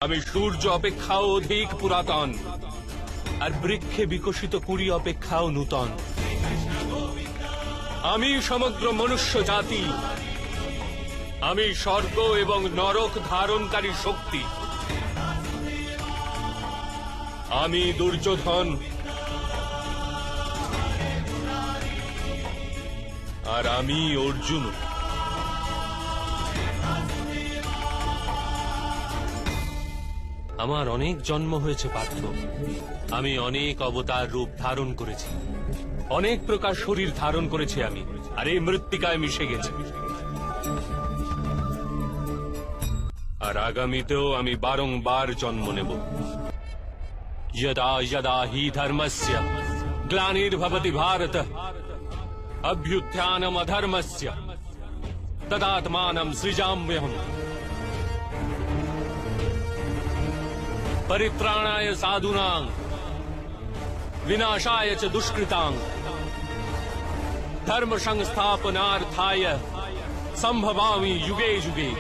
আমি সূর্য অপেক্ষাও অধিক পুরাতন, আর বৃক্ষে বিকশিত কুড়ি অপেক্ষাও নূতন। আমি সমগ্র মনুষ্য জাতি, আমি স্বর্গ এবং নরক ধারণকারী শক্তি। আমি দুর্যোধন, আর আমি অর্জুন। আমার অনেক জন্ম হয়েছে পার্থ। আমি অনেক অবতার রূপ ধারণ করেছি, অনেক প্রকার শরীর ধারণ করেছি আমি, আর এই মৃত্তিকায় মিশে গেছি। আর আগামীতেও আমি বারংবার জন্ম নেব। যদা যদা হি ধর্মস্য গ্লানির্ভবতি ভারত অভ্যুত্থানম অধর্মস্য তদাত্মানম সৃজাম্যহম। परित्राणाय साधूनां विनाशाय च दुष्कृतां धर्म संस्थापनार्थाय संभवामि युगे युगे।